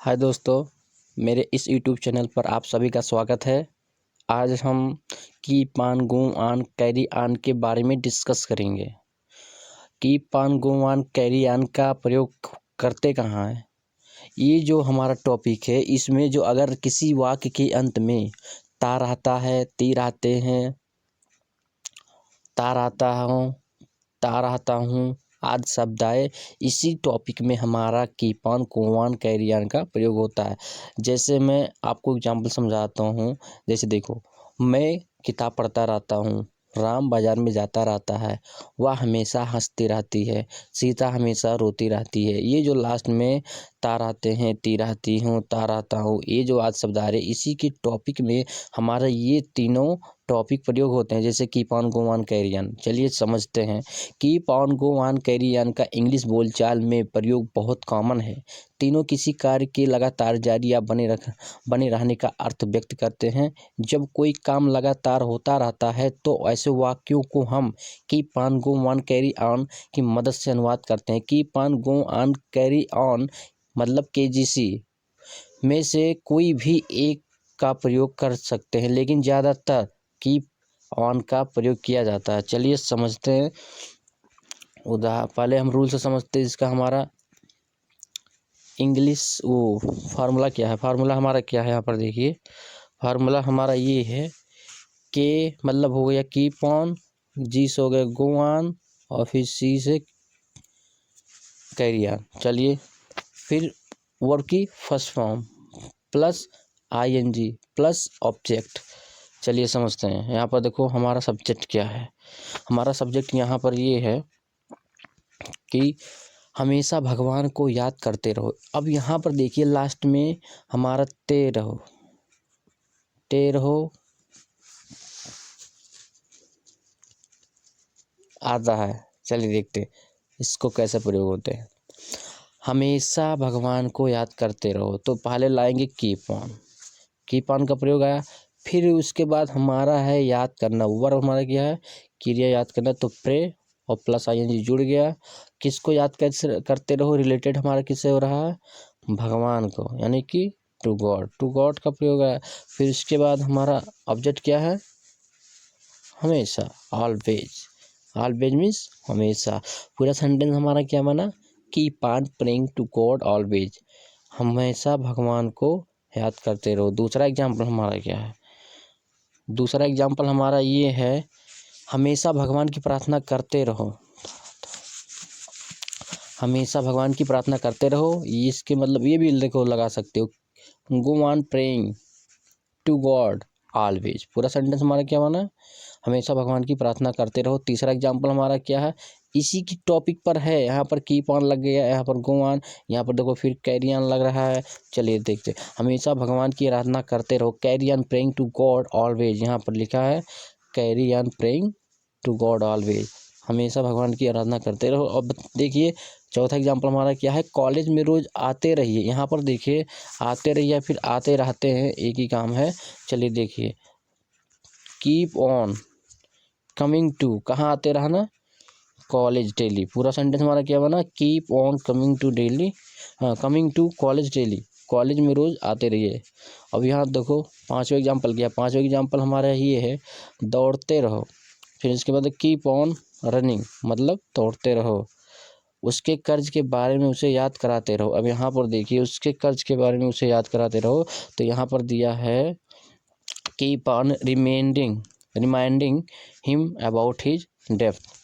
हाय दोस्तों, मेरे इस यूट्यूब चैनल पर आप सभी का स्वागत है। आज हम keep on going on carry on के बारे में डिस्कस करेंगे। Keep on going on carry on का प्रयोग करते कहाँ हैं? ये जो हमारा टॉपिक है, इसमें जो अगर किसी वाक्य के अंत में तार आता है, तीर आते हैं, तार आता हूँ, तार आता हूँ आदि शब्द आए, इसी टॉपिक में हमारा keep on go on carry on का प्रयोग होता है। जैसे मैं आपको एग्जांपल समझाता हूँ। जैसे देखो, मैं किताब पढ़ता रहता हूँ, राम बाजार में जाता रहता है, वह हमेशा हंसती रहती है, सीता हमेशा रोती रहती है। ये जो लास्ट में तार आते हैं, तीर आती हूँ, तार आता हूँ, ये जो आज शब्द आ रहे, इसी के टॉपिक में हमारा ये तीनों टॉपिक प्रयोग होते हैं। जैसे keep on go on carry on, चलिए समझते हैं। Keep on go on carry on का इंग्लिश बोलचाल में प्रयोग बहुत कॉमन है। तीनों किसी कार्य के लगातार जारी या बने रहने का अर्थ व्यक्त करते हैं। जब कोई काम लगातार होता रहता है तो ऐसे वाक्यों को हम keep on go on carry on की मदद से अनुवाद करते हैं। Keep on go on carry on मतलब केजीसी में से कोई भी एक का प्रयोग कर सकते हैं, लेकिन ज़्यादातर कीप ऑन का प्रयोग किया जाता है। चलिए समझते हैं। पहले हम रूल से समझते हैं। इसका हमारा इंग्लिश फार्मूला क्या है। फार्मूला हमारा क्या है, यहाँ पर देखिए। फार्मूला हमारा ये है कि मतलब हो गया कीप ऑन, जी से हो गया गो ऑन, और फिर सी से कैरी ऑन। चलिए फिर वर्ब की first form plus ING plus object. चलिए समझते हैं। यहाँ पर देखो हमारा सब्जेक्ट क्या है। हमारा सब्जेक्ट यहाँ पर ये है कि हमेशा भगवान को याद करते रहो। अब यहाँ पर देखिए लास्ट में हमारा ते रहो आता है। चलिए देखते इसको कैसे प्रयोग होते हैं। हमेशा भगवान को याद करते रहो, तो पहले लाएंगे कीप ऑन का प्रयोग आया। फिर उसके बाद हमारा है याद करना। वर्ब हमारा क्या है, क्रिया याद करना, तो प्रे और प्लस आईएनजी जुड़ गया। किसको याद करते रहो, रिलेटेड हमारा किससे हो रहा है, भगवान को, यानी कि टू गॉड का प्रयोग है। फिर इसके बाद हमारा ऑब्जेक्ट क्या है, हमेशा, ऑलवेज मीन्स हमेशा। पूरा सेंटेंस हमारा क्या बना, keep on praying to God always, हमेशा भगवान को याद करते रहो। दूसरा एग्जाम्पल हमारा क्या है, दूसरा एग्जाम्पल हमारा ये है, हमेशा भगवान की प्रार्थना करते रहो। हमेशा भगवान की प्रार्थना करते रहो, इसके मतलब ये भी देखो लगा सकते हो, go on praying to God always. पूरा सेंटेंस हमारा क्या बना, हमेशा भगवान की प्रार्थना करते रहो। तीसरा एग्जाम्पल हमारा क्या है, इसी की टॉपिक पर है। यहाँ पर कीप ऑन लग गया, यहाँ पर गो ऑन, यहाँ पर देखो फिर कैरी ऑन लग रहा है। चलिए देखते, हमेशा भगवान की आराधना करते रहो, carry on praying to God always. यहाँ पर लिखा है carry on praying to God always, हमेशा भगवान की आराधना करते रहो। अब देखिए चौथा एग्जाम्पल हमारा क्या है, कॉलेज में रोज आते रहिए। यहाँ पर देखिए आते रहिए, फिर आते रहते हैं, एक ही काम है। चलिए देखिए, कीप ऑन कमिंग टू, कहाँ आते रहना, कॉलेज डेली। पूरा सेंटेंस हमारा क्या बना, keep on coming to daily, coming to college daily, college में रोज आते रहिए। अब यहाँ देखो पांचवा एग्जाम्पल क्या है, पांचवा एग्जाम्पल हमारा ये है, दौड़ते रहो। फिर इसके बाद कीप ऑन रनिंग, मतलब दौड़ते रहो। उसके कर्ज के बारे में उसे याद कराते रहो। अब यहाँ पर देखिए, उसके कर्ज के बारे में उसे याद कराते रहो, तो यहाँ पर दिया है keep on reminding him about his depth.